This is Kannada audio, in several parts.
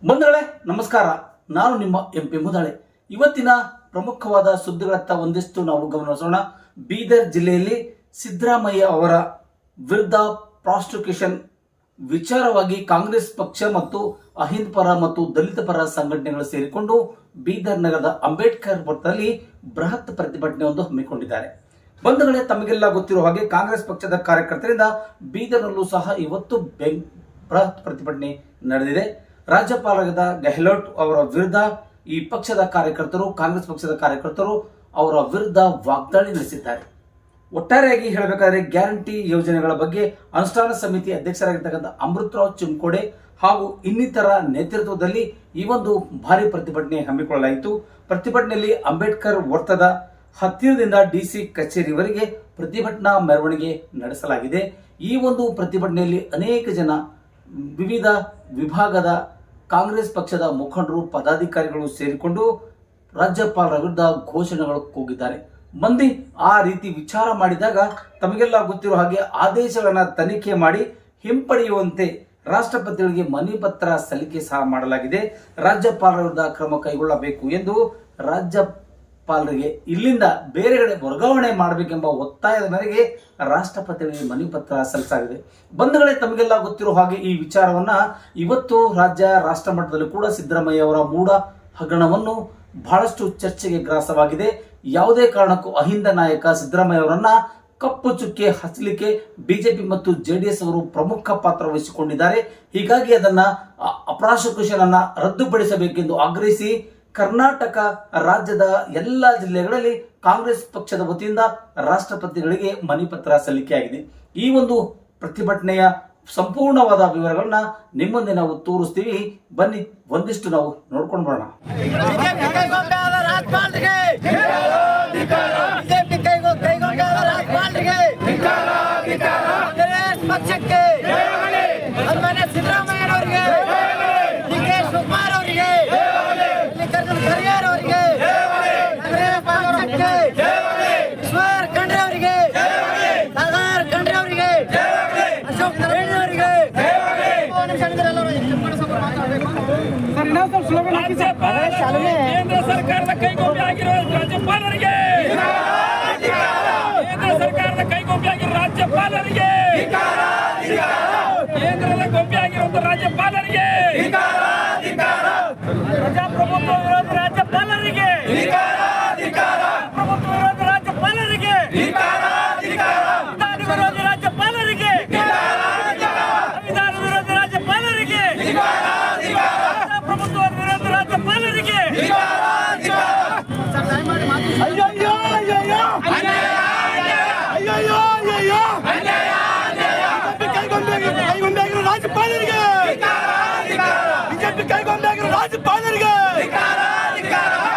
ಬಂಧುಗಳೇ ನಮಸ್ಕಾರ. ನಾನು ನಿಮ್ಮ ಎಂಪಿ ಮುದಾಳೆ. ಇವತ್ತಿನ ಪ್ರಮುಖವಾದ ಸುದ್ದಿಗಳತ್ತ ಒಂದಿಷ್ಟು ನಾವು ಗಮನಿಸೋಣ. ಬೀದರ್ ಜಿಲ್ಲೆಯಲ್ಲಿ ಸಿದ್ದರಾಮಯ್ಯ ಅವರ ವಿರುದ್ಧ ಪ್ರಾಸಿಕ್ಯೂಷನ್ ವಿಚಾರವಾಗಿ ಕಾಂಗ್ರೆಸ್ ಪಕ್ಷ ಮತ್ತು ಅಹಿಂದ್ ಪರ ಮತ್ತು ದಲಿತ ಪರ ಸಂಘಟನೆಗಳು ಸೇರಿಕೊಂಡು ಬೀದರ್ ನಗರದ ಅಂಬೇಡ್ಕರ್ ವೃತ್ತದಲ್ಲಿ ಬೃಹತ್ ಪ್ರತಿಭಟನೆ ಹಮ್ಮಿಕೊಂಡಿದ್ದಾರೆ. ಬಂಧುಗಳೇ, ತಮಗೆಲ್ಲ ಗೊತ್ತಿರುವ ಹಾಗೆ ಕಾಂಗ್ರೆಸ್ ಪಕ್ಷದ ಕಾರ್ಯಕರ್ತರಿಂದ ಬೀದರ್ನಲ್ಲೂ ಸಹ ಇವತ್ತು ಬೃಹತ್ ಪ್ರತಿಭಟನೆ ನಡೆದಿದೆ. ರಾಜ್ಯಪಾಲರಾದ ಗೆಹ್ಲೋಟ್ ಅವರ ವಿರುದ್ಧ ಈ ಪಕ್ಷದ ಕಾರ್ಯಕರ್ತರು, ಕಾಂಗ್ರೆಸ್ ಪಕ್ಷದ ಕಾರ್ಯಕರ್ತರು ಅವರ ವಿರುದ್ಧ ವಾಗ್ದಾಳಿ ನಡೆಸಿದ್ದಾರೆ. ಒಟ್ಟಾರೆಯಾಗಿ ಹೇಳಬೇಕಾದ್ರೆ ಗ್ಯಾರಂಟಿ ಯೋಜನೆಗಳ ಬಗ್ಗೆ ಅನುಷ್ಠಾನ ಸಮಿತಿ ಅಧ್ಯಕ್ಷರಾಗಿರ್ತಕ್ಕಂಥ ಅಮೃತರಾವ್ ಚಿಮ್ಕೋಡೆ ಹಾಗೂ ಇನ್ನಿತರ ನೇತೃತ್ವದಲ್ಲಿ ಈ ಒಂದು ಭಾರಿ ಪ್ರತಿಭಟನೆ ಹಮ್ಮಿಕೊಳ್ಳಲಾಯಿತು. ಪ್ರತಿಭಟನೆಯಲ್ಲಿ ಅಂಬೇಡ್ಕರ್ ವೃತ್ತದ ಹತ್ತಿರದಿಂದ ಡಿಸಿ ಕಚೇರಿವರೆಗೆ ಪ್ರತಿಭಟನಾ ಮೆರವಣಿಗೆ ನಡೆಸಲಾಗಿದೆ. ಈ ಒಂದು ಪ್ರತಿಭಟನೆಯಲ್ಲಿ ಅನೇಕ ಜನ ವಿವಿಧ ವಿಭಾಗದ ಕಾಂಗ್ರೆಸ್ ಪಕ್ಷದ ಮುಖಂಡರು, ಪದಾಧಿಕಾರಿಗಳು ಸೇರಿಕೊಂಡು ರಾಜ್ಯಪಾಲರ ವಿರುದ್ಧ ಘೋಷಣೆಗಳು ಕೂಗಿದ್ದಾರೆ. ಮಂದಿ ಆ ರೀತಿ ವಿಚಾರ ಮಾಡಿದಾಗ ತಮಗೆಲ್ಲ ಗೊತ್ತಿರುವ ಹಾಗೆ ಆದೇಶಗಳನ್ನ ತನಿಖೆ ಮಾಡಿ ಹಿಂಪಡೆಯುವಂತೆ ರಾಷ್ಟ್ರಪತಿಗಳಿಗೆ ಮನವಿ ಪತ್ರ ಸಲ್ಲಿಕೆ ಸಹ ಮಾಡಲಾಗಿದೆ. ರಾಜ್ಯಪಾಲರ ವಿರುದ್ಧ ಕ್ರಮ ಕೈಗೊಳ್ಳಬೇಕು ಎಂದು ರಾಜ್ಯಪಾಲರಿಗೆ ಇಲ್ಲಿಂದ ಬೇರೆ ಕಡೆ ವರ್ಗಾವಣೆ ಮಾಡಬೇಕೆಂಬ ಒತ್ತಾಯದ ಮೇರೆಗೆ ರಾಷ್ಟ್ರಪತಿಗಳಿಗೆ ಮನವಿ ಪತ್ರ ಸಲ್ಲಿಸಲಾಗಿದೆ. ಬಂಧುಗಳೇ, ತಮಗೆಲ್ಲ ಗೊತ್ತಿರುವ ಹಾಗೆ ಈ ವಿಚಾರವನ್ನ ಇವತ್ತು ರಾಷ್ಟ್ರ ಮಟ್ಟದಲ್ಲೂ ಕೂಡ ಸಿದ್ದರಾಮಯ್ಯ ಅವರ ಮೂಢ ಹಗರಣವನ್ನು ಬಹಳಷ್ಟು ಚರ್ಚೆಗೆ ಗ್ರಾಸವಾಗಿದೆ. ಯಾವುದೇ ಕಾರಣಕ್ಕೂ ಅಹಿಂದ ನಾಯಕ ಸಿದ್ದರಾಮಯ್ಯ ಅವರನ್ನ ಕಪ್ಪು ಚುಕ್ಕೆ ಹಚ್ಚಲಿಕ್ಕೆ ಬಿಜೆಪಿ ಮತ್ತು ಜೆಡಿಎಸ್ ಅವರು ಪ್ರಮುಖ ಪಾತ್ರ ವಹಿಸಿಕೊಂಡಿದ್ದಾರೆ. ಹೀಗಾಗಿ ಅದನ್ನ ಪ್ರಾಸಿಕ್ಯೂಷನ್ ಅನ್ನ ರದ್ದುಪಡಿಸಬೇಕೆಂದು ಆಗ್ರಹಿಸಿ ಕರ್ನಾಟಕ ರಾಜ್ಯದ ಎಲ್ಲ ಜಿಲ್ಲೆಗಳಲ್ಲಿ ಕಾಂಗ್ರೆಸ್ ಪಕ್ಷದ ವತಿಯಿಂದ ರಾಷ್ಟ್ರಪತಿಗಳಿಗೆ ಮನವಿ ಪತ್ರ ಸಲ್ಲಿಕೆಯಾಗಿದೆ. ಈ ಒಂದು ಪ್ರತಿಭಟನೆಯ ಸಂಪೂರ್ಣವಾದ ವಿವರಗಳನ್ನ ನಿಮ್ಮ ಮುಂದೆ ನಾವು ತೋರಿಸ್ತೀವಿ. ಬನ್ನಿ ಒಂದಿಷ್ಟು ನಾವು ನೋಡ್ಕೊಂಡು ಬರೋಣ. ಕೇಂದ್ರ ಸರ್ಕಾರದ ಕೈಗೊಂಬೆ ಆಗಿರುವ ರಾಜ್ಯಪಾಲರಿಗೆ, ಕೇಂದ್ರ ಸರ್ಕಾರದ ಕೈಗೊಂಬೆ ಆಗಿರುವ ರಾಜ್ಯಪಾಲರಿಗೆ, ಕೇಂದ್ರದ ಗೊಂಬೆ ಆಗಿರುವ ರಾಜ್ಯಪಾಲರಿಗೆ, ಪ್ರಜಾಪ್ರಭುತ್ವ ವಿರೋಧ ರಾಜ್ಯಪಾಲರಿಗೆ, ಪ್ರಭುತ್ವ ವಿರೋಧ ರಾಜ್ಯಪಾಲರಿಗೆ, ಸಂವಿಧಾನ ವಿರೋಧಿ ರಾಜ್ಯಪಾಲರಿಗೆ, ಸಂವಿಧಾನ ವಿರೋಧಿ ರಾಜ್ಯಪಾಲರಿಗೆ, ಪ್ರಭುತ್ವ ವಿರೋಧ ರಾಜ್ಯಪಾಲರಿಗೆ ರಾಜ್ಯಪಾಲರಿಗೆ, ಬಿಜೆಪಿ ಕೈಗೊಂಬೆ ರಾಜ್ಯಪಾಲರಿಗೆ,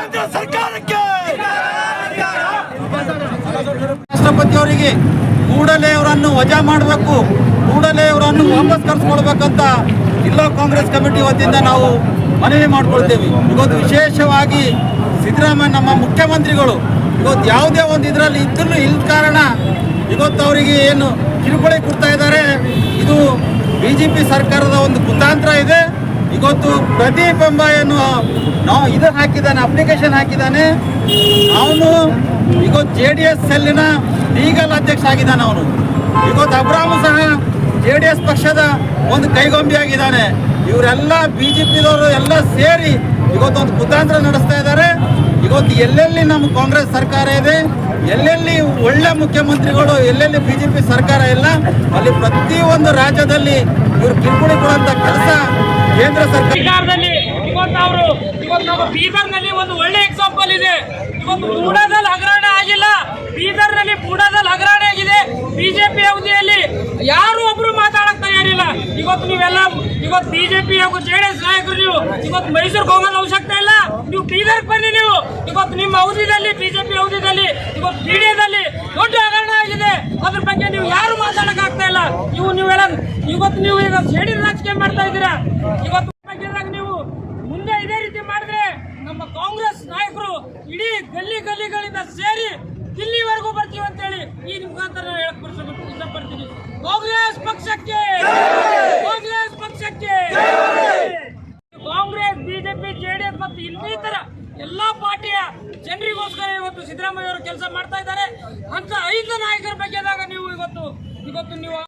ಕೇಂದ್ರ ಸರ್ಕಾರಕ್ಕೆ, ರಾಷ್ಟ್ರಪತಿಯವರಿಗೆ ಕೂಡಲೇ ಅವರನ್ನು ವಜಾ ಮಾಡಬೇಕು, ಕೂಡಲೇ ಅವರನ್ನು ವಾಪಸ್ ಕರೆಸ್ಕೊಳ್ಬೇಕಂತ ಜಿಲ್ಲಾ ಕಾಂಗ್ರೆಸ್ ಕಮಿಟಿ ವತಿಯಿಂದ ನಾವು ಮನವಿ ಮಾಡ್ಕೊಳ್ತೇವೆ. ಇವತ್ತು ವಿಶೇಷವಾಗಿ ಸಿದ್ದರಾಮಯ್ಯ ನಮ್ಮ ಮುಖ್ಯಮಂತ್ರಿಗಳು ಇವತ್ತು ಯಾವುದೇ ಒಂದು ಇದರಲ್ಲಿ ಇದ್ರೂ ಇಲ್ಲದ ಕಾರಣ ಇವತ್ತು ಅವರಿಗೆ ಏನು ಕಿರುಕುಳ ಕೊಡ್ತಾ ಇದ್ದಾರೆ. ಇದು ಬಿಜೆಪಿ ಸರ್ಕಾರದ ಒಂದು ಕುತಂತ್ರ ಇದೆ. ಇವತ್ತು ಪ್ರದೀಪ್ ಎಂಬ ಏನು ಇದು ಹಾಕಿದ್ದಾನೆ, ಅಪ್ಲಿಕೇಶನ್ ಹಾಕಿದ್ದಾನೆ. ಅವನು ಇವತ್ತು JDS ಸೆಲ್ಲಿನ ಲೀಗಲ್ ಅಧ್ಯಕ್ಷ ಆಗಿದ್ದಾನೆ. ಅವನು ಇವತ್ತು ಅಬ್ರಾಮ್ ಸಹ JDS ಪಕ್ಷದ ಒಂದು ಕೈಗೊಂಬೆ ಆಗಿದ್ದಾನೆ. ಇವರೆಲ್ಲ ಬಿಜೆಪಿದವರು ಎಲ್ಲ ಸೇರಿ ಇವತ್ತೊಂದು ಕುತಂತ್ರ ನಡೆಸ್ತಾ ಇದ್ದಾರೆ. ಇವತ್ತು ಎಲ್ಲೆಲ್ಲಿ ನಮ್ಮ ಕಾಂಗ್ರೆಸ್ ಸರ್ಕಾರ ಇದೆ, ಎಲ್ಲೆಲ್ಲಿ ಒಳ್ಳೆ ಮುಖ್ಯಮಂತ್ರಿಗಳು, ಎಲ್ಲೆಲ್ಲಿ ಬಿಜೆಪಿ ಸರ್ಕಾರ ಇಲ್ಲ, ಅಲ್ಲಿ ಪ್ರತಿಯೊಂದು ರಾಜ್ಯದಲ್ಲಿ ಇವರು ಕಿರುಕುಳ ಕೊಡುವಂತ ಕೆಲಸ ಕೇಂದ್ರ ಸರ್ಕಾರದಲ್ಲಿ ಇವತ್ತು ನಮ್ಮ ಬೀದರ್ನಲ್ಲಿ ಒಂದು ಒಳ್ಳೆ ಎಕ್ಸಾಂಪಲ್ ಇದೆ. ಇವತ್ತು ಬೂಡಾದಲ್ಲಿ ಹಗರಣ ಆಗಿಲ್ಲ, ಬೀದರ್ನಲ್ಲಿ ಬೂಡಾದಲ್ಲಿ ಹಗರಣ ಆಗಿದೆ. ಬಿಜೆಪಿ ಅವಧಿಯಲ್ಲಿ ಯಾರು ಒಬ್ರು ಮಾತಾಡಕ್ ತಯಾರಿಲ್ಲ. ಇವತ್ತು ನೀವೆಲ್ಲ ಇವತ್ತು ಬಿಜೆಪಿ ಹಾಗೂ JDS ನಾಯಕರು ನೀವು ಇವತ್ತು ಮೈಸೂರಿಗೆ ಹೋಗೋದು ಅವಶ್ಯಕತೆ ಇಲ್ಲ. ನೀವು ಬೀದರ್ ಬನ್ನಿ. ನೀವು ಇವತ್ತು ನಿಮ್ಮ ಅವಧಿಯಲ್ಲಿ, ಬಿಜೆಪಿ ಅವಧಿಯಲ್ಲಿ ಇವತ್ತು ಮೀಡಿಯಾದಲ್ಲಿ ದೊಡ್ಡ ಹಗರಣ ಆಗಿದೆ. ಅದ್ರ ಬಗ್ಗೆ ನೀವು ಯಾರು ಮಾತಾಡಕ್ ಆಗ್ತಾ ಇಲ್ಲ. ನೀವೆಲ್ಲ ಇವತ್ತು ನೀವು ಈಗ ಸೇಡಿ ರಾಜಕೀಯ ಮಾಡ್ತಾ ಇದ್ದೀರಾ. ಇವತ್ತು ನೀವು ಮುಂದೆ ಇದೇ ರೀತಿ ಮಾಡಿದ್ರೆ ನಮ್ಮ ಕಾಂಗ್ರೆಸ್ ನಾಯಕರು ಇಡೀ ಗಲ್ಲಿಗಳಿಂದ ಸೇರಿ ದಿಲ್ಲಿವರೆಗೂ ಬರ್ತೀವಿ ಅಂತ ಹೇಳಿ ಈ ಮುಖಾಂತರ ಹೇಳಕ್ ಇಷ್ಟಪಡ್ತೀನಿ. ಕಾಂಗ್ರೆಸ್ ಪಕ್ಷಕ್ಕೆ, ಕಾಂಗ್ರೆಸ್ ಪಕ್ಷಕ್ಕೆ, ಕಾಂಗ್ರೆಸ್ ಸಿದ್ದರಾಮಯ್ಯ ಅವರು ಕೆಲಸ ಮಾಡ್ತಾ ಇದ್ದಾರೆ ಅಂತ 5 ನಾಯಕರ ಬಗ್ಗೆ ನೀವು ಇವತ್ತು ನೀವು